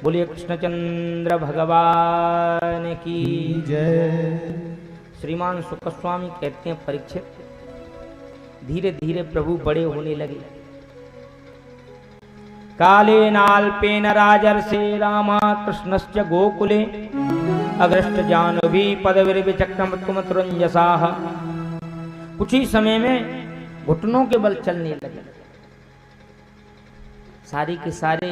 बोलिए कृष्णचंद्र भगवान की जय। श्रीमान सुख स्वामी कहते हैं, परीक्षित धीरे धीरे प्रभु बड़े होने लगे। काले नाल्पेन राजर्षे रामा कृष्णश्च गोकुले अग्रष्ट जानवी पदविर्विचक्रम तुरंजसाः। कुछ ही समय में घुटनों के बल चलने लगे। सारे के सारे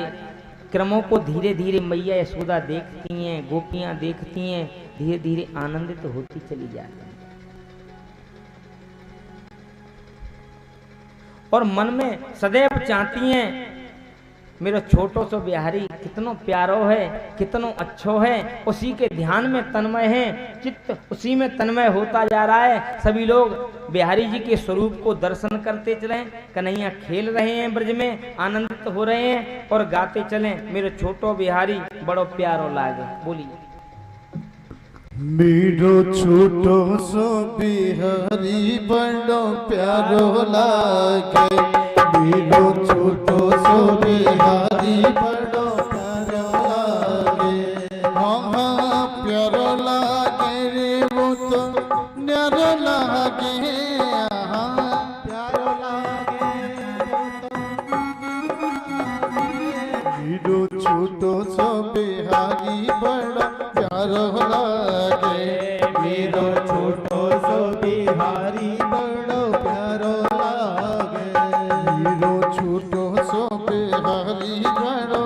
क्रमों को धीरे धीरे मैया यशोदा देखती हैं, गोपियां देखती हैं, धीरे धीरे आनंदित होती चली जाती हैं और मन में सदैव चाहती हैं मेरा छोटो सो बिहारी कितनो प्यारो है, कितनो अच्छो है। उसी के ध्यान में तन्मय है, चित्त उसी में तन्मय होता जा रहा है। सभी लोग बिहारी जी के स्वरूप को दर्शन करते चलें। कन्हैया खेल रहे हैं, ब्रज में आनंदित हो रहे हैं और गाते चलें, मेरे छोटो बिहारी बड़ो प्यारो लागे। बोलिए मेरो छोटो सो बिहारी बड़ो प्यारो लागे। मेरो छोटो सो बिहारी बड़ो प्यारो लागे। हाँ प्यारो लागे रे वो तो न्यारो लागे। प्यारो लागे मेरो छोटो सो बिहारी बड़ो प्यारो लागे। मेरो छोटो सो बिहारी बड़ो प्यारो लागे। मेरो छोटो सो बिहारी बड़ो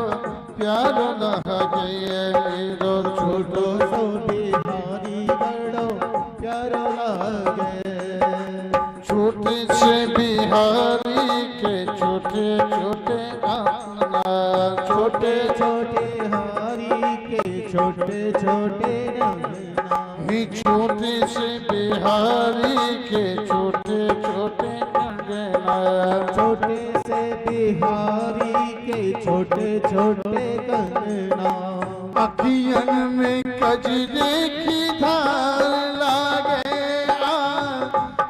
प्यारो लागे। मेरो छोटो सो बिहारी बड़ो प्यारो लागे। छोटे से बिहारी के छोटे छोटे अंगना। छोटे छोटे हारी के छोटे छोटे अंगना। छोटे से बिहारी के छोटे छोटे अंगना। छोटे से बिहारी के छोटे छोटे कंगना। अखियन में कजरे की धार लागे।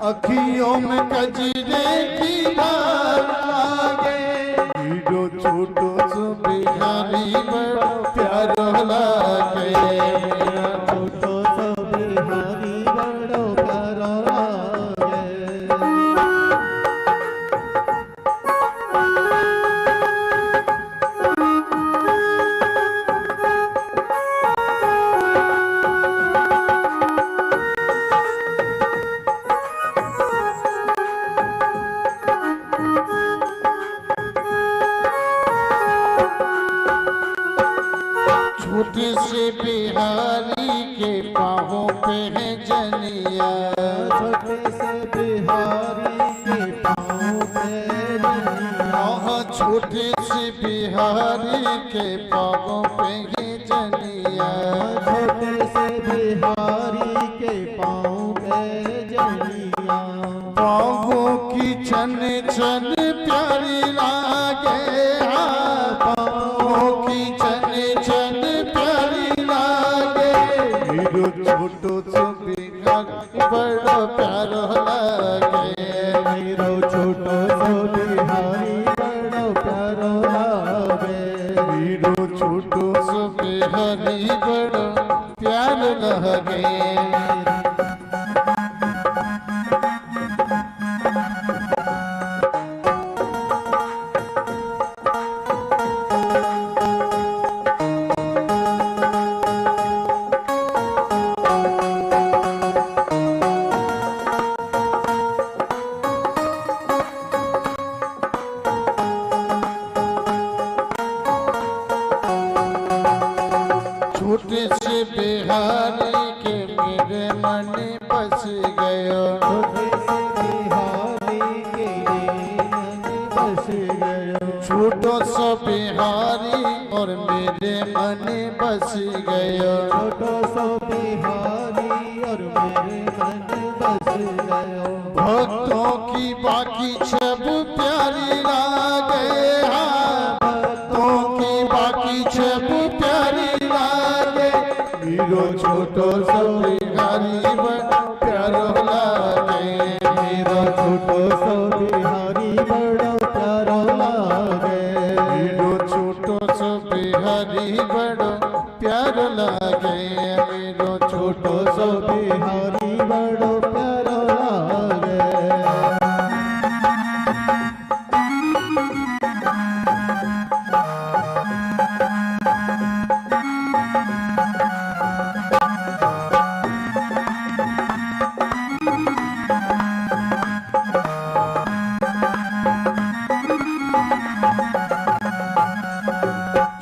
अखियों में कजरे की धार लागे। मेरो छोटो सो बिहारी बड़ो प्यारो लागे। छोटो सो बिहारी बड़ो प्यारो लागे। छोटे से बिहारी के पाँवों पे है जनिया। छोटे से बिहारी के पाँवों पे जनिया। छोटे से बिहारी के पाँवों पे है जनिया। छोटे से बिहारी के पाँव पे जनिया। पाँवों की छन छन प्यारी लागे। पाँवों की छन छन प्यारी लागे। मेरो छोटो सो बिहारी बड़ो प्यारो लागे। मेरो छोटो सो बिहारी बड़ो प्यारो लागे। मेरो छोटो सो बिहारी बड़ो प्यारो लागे। छोटे से बिहारी के मेरे मन बस गयो। छोटे से बिहारी के मेरे मन बस गयो। छोटो सो बिहारी और मेरे मन बस गयो। छोटो सो बिहारी और मेरे मन बस गयो। भक्तों की बाकी छब प्यारी लागे। भक्तों की बाकी छब प्यारी लागे। मेरो छोटो सो बिहारी बड़ो प्यारो लागे। मेरो छोटो सो बिहारी बड़ो प्यारो लागे। मेरो छोटो सो बिहारी बड़ो प्यारो लागे मेरो छोटो सो बिहारी बड़ो प्यारो लागे।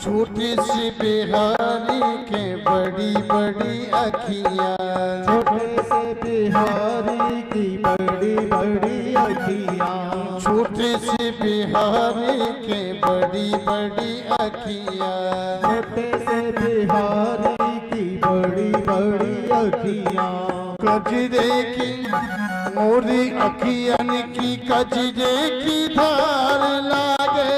छोटी सी बिहारी के बड़ी बड़ी अखियाँ, छोटे से बिहारी की बड़ी बड़ी अखियाँ, छोटी सी बिहारी के बड़ी बड़ी अखियाँ, छोटे से बिहारी की बड़ी बड़ी अखियाँ, कजरे की मोरी अखियन की कजरे की धार लागे,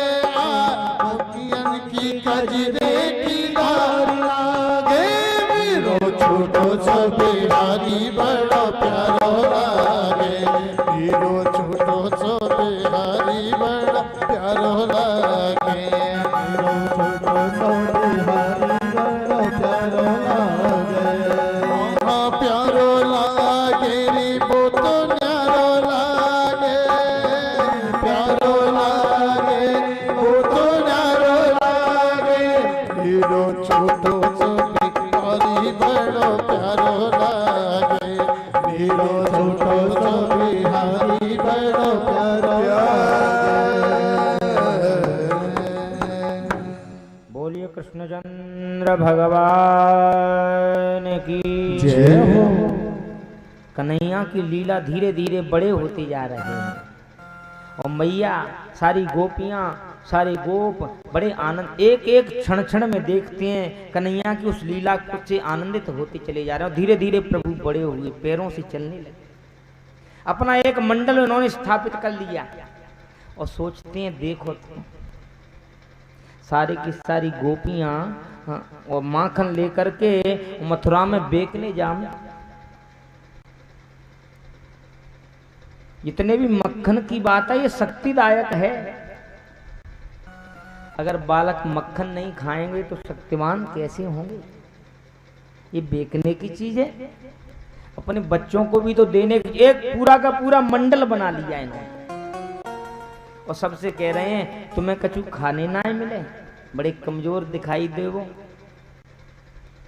अखियन की कजरे की धार लागे मेरो छोटो सो बिहारी बड़ो प्यारो लागे, मेरो छोटो सो बिहारी बड़ो प्यारो लागे, मेरो छोटो सो बिहारी बड़ो प्यारो लागे। हाँ प्यारो लागे रे वो तो न्यारो लागे, प्यारो लागे वो तो न्यारो लागे मेरो छोटो सो बिहारी बड़ो प्यारो लागे, मेरो छोटो सो बिहारी बड़ो प्यारो लागे। बोलिए कृष्णचंद्र भगवान की जय हो। कन्हैया की लीला धीरे धीरे बड़े होते जा रहे हैं और मैया सारी गोपियां सारे गोप बड़े आनंद एक एक क्षण क्षण में देखते हैं कन्हैया की उस लीला से आनंदित होते चले जा रहे हैं। धीरे धीरे प्रभु बड़े हुए, पैरों से चलने लगे, अपना एक मंडल उन्होंने स्थापित कर लिया और सोचते हैं देखो तो सारी की सारी गोपियां और माखन लेकर के मथुरा में बेचने जाऊं, जितने भी मक्खन की बात है ये शक्तिदायक है। अगर बालक मक्खन नहीं खाएंगे तो शक्तिमान कैसे होंगे? ये बेचने की चीज है। अपने बच्चों को भी तो देने की एक पूरा का पूरा मंडल बना लिया इन्होंने और सबसे कह रहे हैं तुम्हें कछु खाने ना मिले, बड़े कमजोर दिखाई दे वो।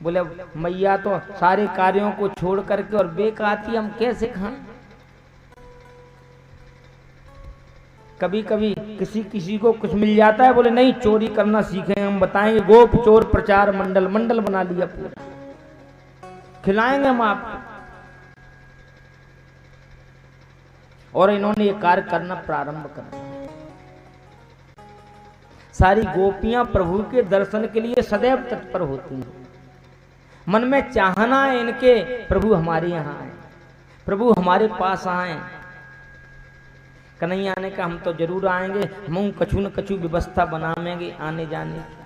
बोले मैया तो सारे कार्यों को छोड़ करके और बेकाती हम कैसे खाएं? कभी कभी किसी किसी को कुछ मिल जाता है, बोले नहीं चोरी करना सीखें, हम बताएंगे गोप चोर प्रचार मंडल, मंडल बना लिया पूरा, खिलाएंगे हम आपको। और इन्होंने ये कार्य करना प्रारंभ कर दिया। सारी गोपियां प्रभु के दर्शन के लिए सदैव तत्पर होती हैं, मन में चाहना है इनके प्रभु हमारे यहाँ आए, प्रभु हमारे पास आए। कन्हैया ने कहा हम तो जरूर आएंगे, हम कछु न कछु व्यवस्था बनाएंगे आने जाने की।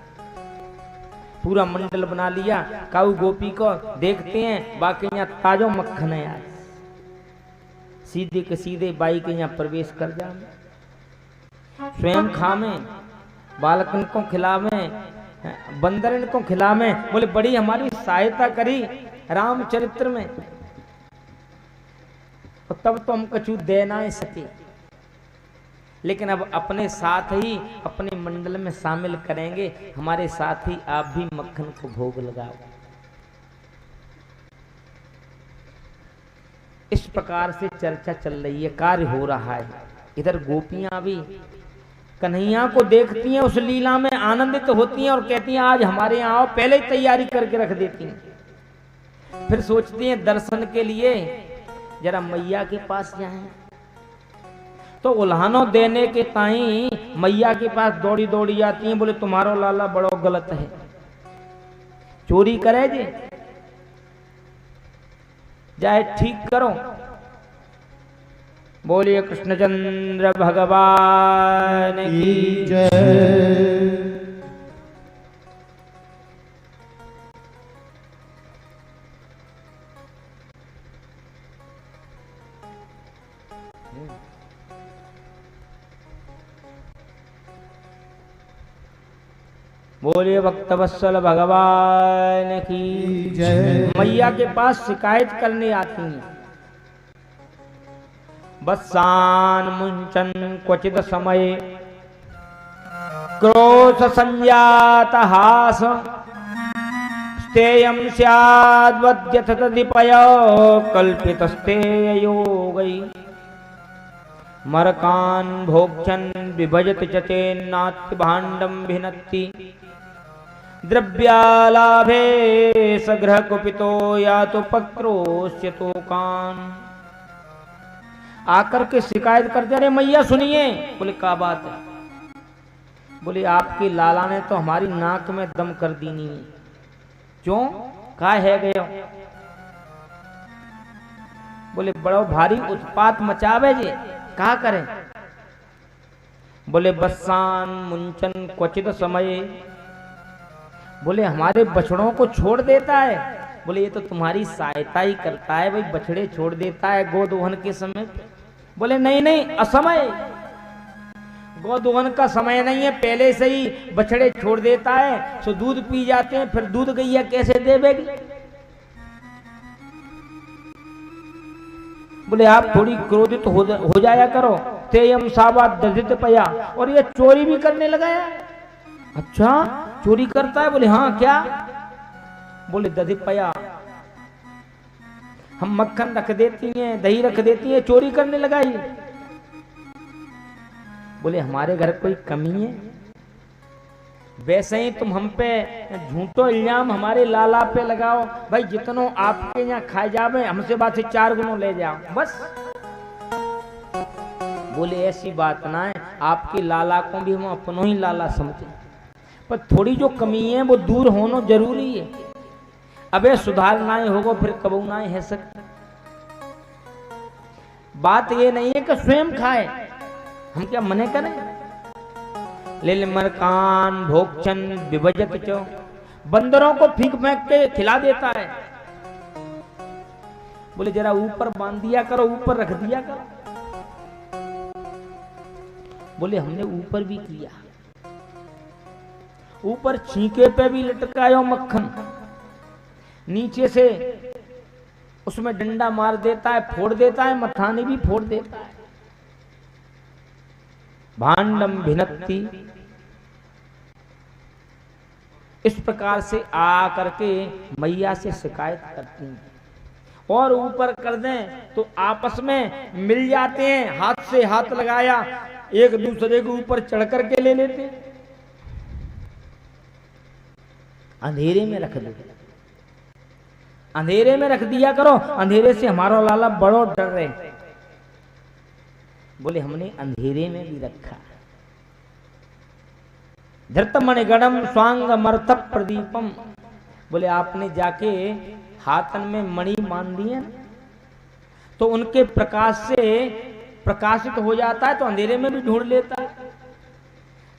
पूरा मंडल बना लिया। काऊ गोपी को देखते हैं बाकी यहाँ ताजो मक्खन है, आज सीधे के सीधे बाई के यहाँ प्रवेश कर जाए, स्वयं खावे, बालक इनको खिलावे, बंदर इनको खिलावे। बोले बड़ी हमारी सहायता करी रामचरित्र में, और तब तो हम कछु दे ना सके, लेकिन अब अपने साथ ही अपने मंडल में शामिल करेंगे, हमारे साथ ही आप भी मक्खन को भोग लगाओ। इस प्रकार से चर्चा चल रही है, कार्य हो रहा है। इधर गोपियां भी कन्हैया को देखती हैं, उस लीला में आनंदित होती हैं और कहती हैं आज हमारे यहाँ आओ, पहले ही तैयारी करके रख देती हैं। फिर सोचती हैं दर्शन के लिए जरा मैया के पास जाएं, तो उल्हानो देने के ताई मैया के पास दौड़ी दौड़ी जाती हैं। बोले तुम्हारो लाला बड़ो गलत है, चोरी करे जे जाए ठीक करो। बोलिए कृष्णचंद्र भगवान की जय। बोलिए भक्तवत्सल भगवान की जय। मैया के पास शिकायत करने आती हैं। बस्सान मुंचन क्वचित समय क्रोध संजात हास स्तेयं स्याद्वद्यथ तदिपय कल्पितस्तेयो गई मरकान भोक्षन विभजत चचेन्नात्ति भाण्डं भिनत्ति द्रव्यालाभे सग्रह कुपितो या तो पक्रोश्य तो कान। आकर के शिकायत करते रहे मैया सुनिए। बोले क्या बात है? बोले आपकी लाला ने तो हमारी नाक में दम कर दी नहीं। क्यों? का है गए? बोले बड़ो भारी उत्पात मचावे जे, क्या करें? बोले बस्सान मुंचन क्वचित समय। बोले हमारे बछड़ों को छोड़ देता है। बोले ये तो तुम्हारी सहायता ही करता है, भाई बछड़े छोड़ देता है गोदोहन के समय। बोले नहीं नहीं, असमय, गोदोहन का समय नहीं है, पहले से ही बछड़े छोड़ देता है। सो दूध पी जाते हैं, फिर दूध गैया कैसे देवेगी? बोले आप थोड़ी क्रोधित हो जाया करो। तेयम सावा दधित पया, और ये चोरी भी करने लगा है। अच्छा चोरी करता है? बोले हाँ। क्या? बोले दधित पया, हम मक्खन रख देती हैं, दही रख देती हैं, चोरी करने लगा ही। बोले हमारे घर कोई कमी है? वैसे ही तुम हम पे झूठो इल्जाम हमारे लाला पे लगाओ। भाई जितनो आपके यहाँ खाए जावे हमसे बात से 4 गुना ले जाओ बस। बोले ऐसी बात ना है, आपके लाला को भी हम अपनों ही लाला समझे, पर थोड़ी जो कमी है वो दूर होना जरूरी है। अबे सुधार ना होगा फिर कबू ना है सकता। बात ये नहीं है कि स्वयं खाए, हम क्या मने करें? ले मरकान भोक्षन विभजत चो, बंदरों को फीक फेंक के खिला देता है। बोले जरा ऊपर बांध दिया करो, ऊपर रख दिया करो। बोले हमने ऊपर भी किया, ऊपर छींके पे भी लटकायो मक्खन, नीचे से उसमें डंडा मार देता है, फोड़ देता है, मथाने भी फोड़ देता है। भांडम भिनत्ति, इस प्रकार से आ करके मैया से शिकायत करती हैं। और ऊपर कर दें तो आपस में मिल जाते हैं, हाथ से हाथ लगाया एक दूसरे के ऊपर चढ़ करके ले लेते। अंधेरे में रख दो, अंधेरे में रख दिया करो, अंधेरे से हमारा लाला बड़ो डर रहे। बोले हमने अंधेरे में भी रखा। धृतमणिगणम स्वांग मर्थ प्रदीपम, बोले आपने जाके हाथन में मणि मान दिए तो उनके प्रकाश से प्रकाशित हो जाता है, तो अंधेरे में भी ढूंढ लेता है।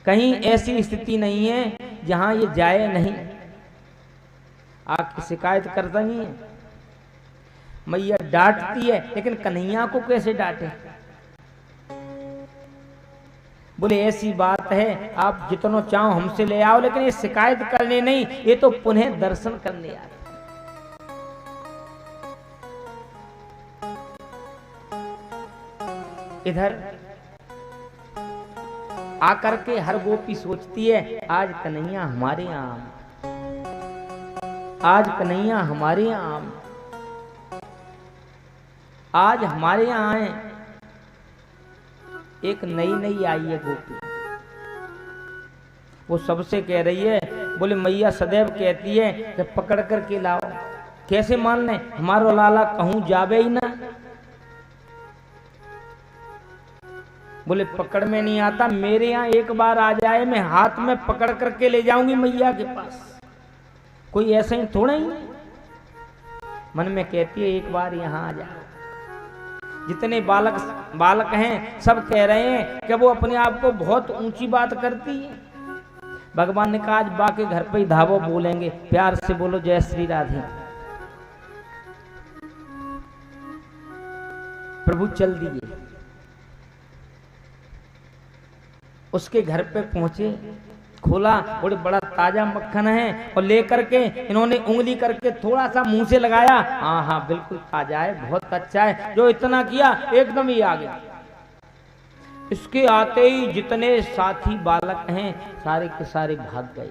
कहीं ऐसी स्थिति नहीं है जहां ये जाए नहीं। आपकी शिकायत करता नहीं है, मैया डांटती है, लेकिन कन्हैया को कैसे डांटे? बोले ऐसी बात है, आप जितना चाहो हमसे ले आओ, लेकिन ये शिकायत करने नहीं, ये तो पुनः दर्शन करने आए। इधर आकर के हर गोपी सोचती है आज कन्हैया हमारे यहाँ, आज कन्हैया हमारे यहाँ, आज हमारे यहाँ आए। एक नई नई आई है गोपी, वो सबसे कह रही है। बोले मैया सदैव कहती है कि पकड़ करके लाओ। कैसे मान लें? हमारा लाला कहूं जावे ही ना। बोले पकड़ में नहीं आता, मेरे यहाँ एक बार आ जाए, मैं हाथ में पकड़ करके ले जाऊंगी मैया के पास। कोई ऐसे ही थोड़ा ही। मन में कहती है एक बार यहाँ आ जाओ। जितने बालक हैं सब कह रहे हैं कि वो अपने आप को बहुत ऊंची बात करती है। भगवान ने कहा आज बा के घर पे ही धावो बोलेंगे, प्यार से बोलो जय श्री राधे। प्रभु चल दिए। उसके घर पे पहुंचे खोला, बड़े बड़ा ताजा मक्खन है, और लेकर के इन्होंने उंगली करके थोड़ा सा मुंह से लगाया, हाँ हाँ बिल्कुल ताजा है, बहुत अच्छा है। जो इतना किया एकदम ही आ गया। इसके आते ही जितने साथी बालक हैं सारे के सारे भाग गए।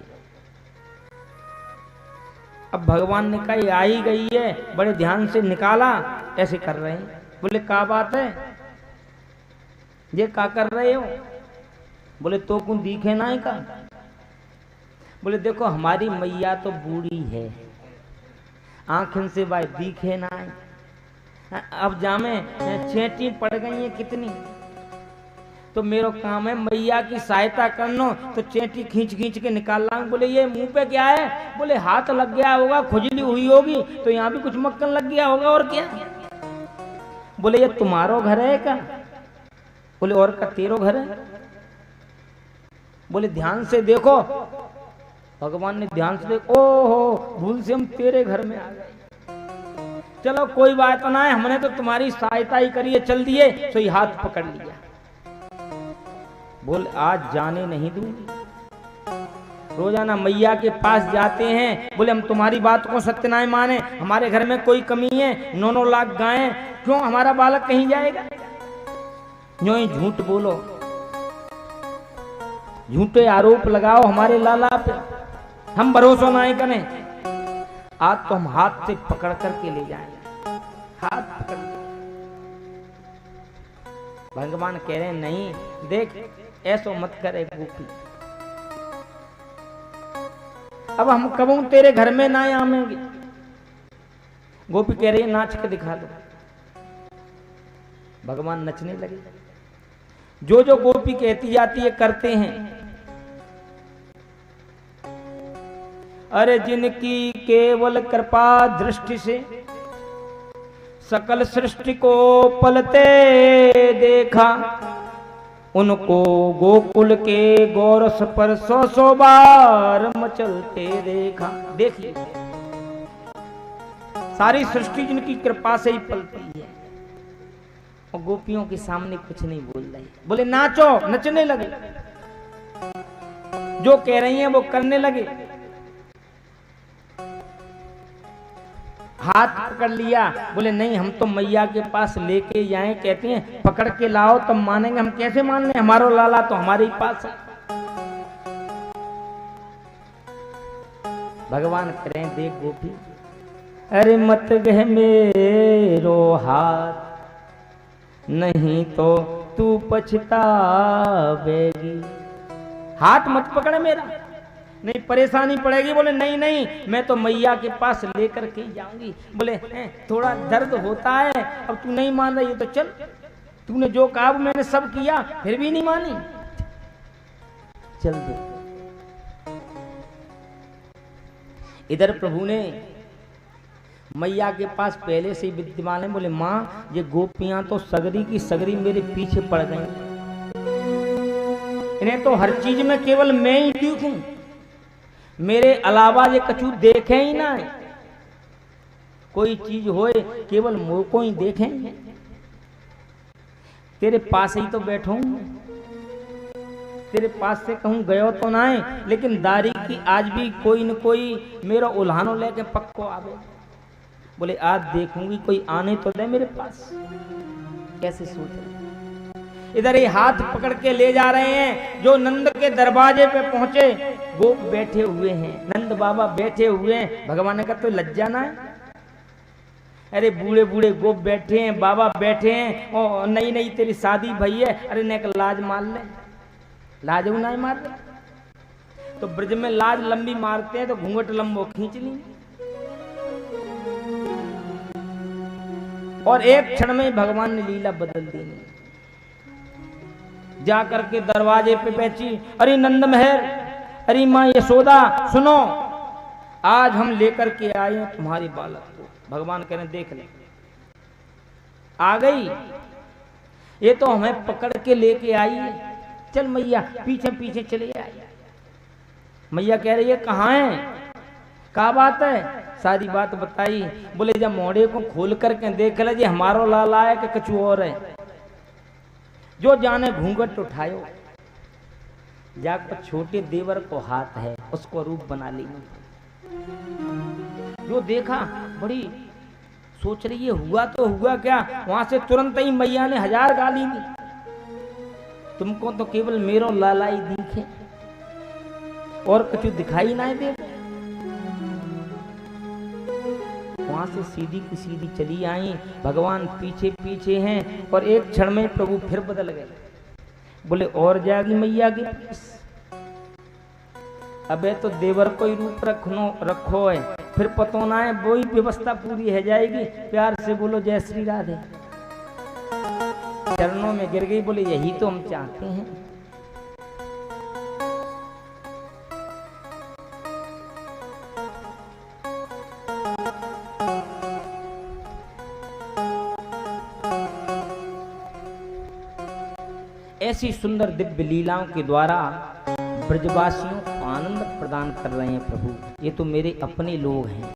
अब भगवान ने कहा ये आ ही गई है, बड़े ध्यान से निकाला, ऐसे कर रहे हैं। बोले क्या बात है, ये क्या कर रहे हो? बोले तो कौन दिखे ना का। बोले देखो हमारी मैया तो बूढ़ी है, आंखन से भाई दिखे ना, अब जामे छेटी पड़ गई है कितनी, तो मेरा काम है मैया की सहायता करना, तो चेटी खींच खींच के निकाल रहा हूं। बोले ये मुंह पे क्या है? बोले हाथ लग गया होगा, खुजली हुई होगी, तो यहाँ भी कुछ मक्खन लग गया होगा, और क्या। बोले ये तुम्हारो घर है क्या? बोले और का तेरो घर है? बोले ध्यान से देखो। भगवान ने ध्यान से देखो, ओहो भूल से हम तेरे घर में आ गए। चलो कोई बात ना है, हमने तो तुम्हारी सहायता ही करी है, चल दिए। तो ये हाथ पकड़ लिया। बोल आज जाने नहीं दूंगी। रोजाना मैया के पास जाते हैं, बोले हम तुम्हारी बात को सत्य ना माने, हमारे घर में कोई कमी है, 9 लाख गायें, क्यों हमारा बालक कहीं जाएगा? यूं ही झूठ बोलो, झूठे आरोप लगाओ हमारे लाला पे, हम भरोसा ना करें। आज तो हम हाथ से पकड़ करके ले जाएंगे, हाथ पकड़ के। भगवान कह रहे हैं नहीं, देख ऐसो मत करे गोपी, अब हम कबू तेरे घर में ना आवेंगे। गोपी कह रही है नाच के दिखा दो। भगवान नचने लगे, जो जो गोपी कहती जाती है करते हैं। अरे जिनकी केवल कृपा दृष्टि से सकल सृष्टि को पलते देखा, उनको गोकुल के गोरस पर 100 बार मचलते देखा। देखिए सारी सृष्टि जिनकी कृपा से ही पलती है, और गोपियों के सामने कुछ नहीं बोल रही। बोले नाचो, नचने लगे, जो कह रही हैं वो करने लगे। हाथ पकड़ लिया, बोले नहीं हम तो मैया के पास लेके जाएं, कहती हैं पकड़ के लाओ तब मानेंगे। हम कैसे मान लें, हमारो लाला तो हमारे ही पास है। भगवान करें देख गोपी, अरे मत गह मेरो हाथ, नहीं तो तू पछतावेगी। हाथ मत पकड़े मेरा, नहीं परेशानी पड़ेगी। बोले नहीं नहीं मैं तो मैया के पास लेकर के जाऊंगी। बोले थोड़ा दर्द होता है, अब तू नहीं मान रही है तो चल, तूने जो कहा मैंने सब किया, फिर भी नहीं मानी, चल दे। इधर प्रभु ने मैया के पास पहले से ही विद्यमान है। बोले माँ ये गोपियां तो सगरी की सगरी मेरे पीछे पड़ गई, इन्हें तो हर चीज में केवल मैं ही दिखूं, मेरे अलावा ये कछु देखे ही ना, कोई चीज होए केवल मुंह को ही देखें। तेरे पास ही तो बैठो, तेरे पास से कहूं गयो तो ना है, लेकिन दारी की आज भी कोई न कोई मेरा उल्हानो लेके पक्को आवे। बोले आज देखूंगी कोई आने तो दे मेरे पास। कैसे सोच रहे, इधर ही हाथ पकड़ के ले जा रहे हैं। जो नंद के दरवाजे पे पहुंचे, गोप बैठे हुए हैं, नंद बाबा बैठे हुए हैं। भगवान ने कहा तो लज्जा ना है, अरे बूढ़े बूढ़े गोप बैठे हैं, बाबा बैठे हैं, और नई नई तेरी शादी भई है, अरे ने लाज मार ले, लाज ना ही मार ले। तो ब्रज में लाज लंबी मारते हैं तो घूंघट लंबो खींच ली, और एक क्षण में भगवान ने लीला बदल दी। जा करके दरवाजे पे बैठी, अरे नंद महर, अरे माँ यशोदा सुनो, आज हम लेकर के आए हैं तुम्हारी बालक को। भगवान कह रहे देख ले, आ गई, ये तो हमें पकड़ के लेके आई है, चल मैया पीछे पीछे चले आई। मैया कह रही है कहाँ है, क्या बात है, सारी बात बताई। बोले जब मोड़े को खोल करके देख ले जी हमारो लाला है कि कुछ और है, जो जाने घूंघट उठायो। जाकर छोटे देवर को हाथ है उसको रूप बना ली। जो देखा बड़ी सोच रही है हुआ तो हुआ क्या। वहां से तुरंत ही मैया ने 1000 गाली दी, तुमको तो केवल मेरो लालाई दिखे और कुछ दिखाई ना दे। वहां से सीधी की सीधी चली आई, भगवान पीछे पीछे हैं और एक क्षण में प्रभु फिर बदल गए। बोले और जाएगी मैया की पास, अबे तो देवर को ही रूप रखो है, फिर पतो ना है वही व्यवस्था पूरी है जाएगी। प्यार से बोलो जय श्री राधे। चरणों में गिर गई, बोले यही तो हम चाहते हैं। ऐसी सुंदर दिव्य लीलाओं के द्वारा ब्रजवासियों को आनंद प्रदान कर रहे हैं प्रभु। ये तो मेरे अपने लोग हैं।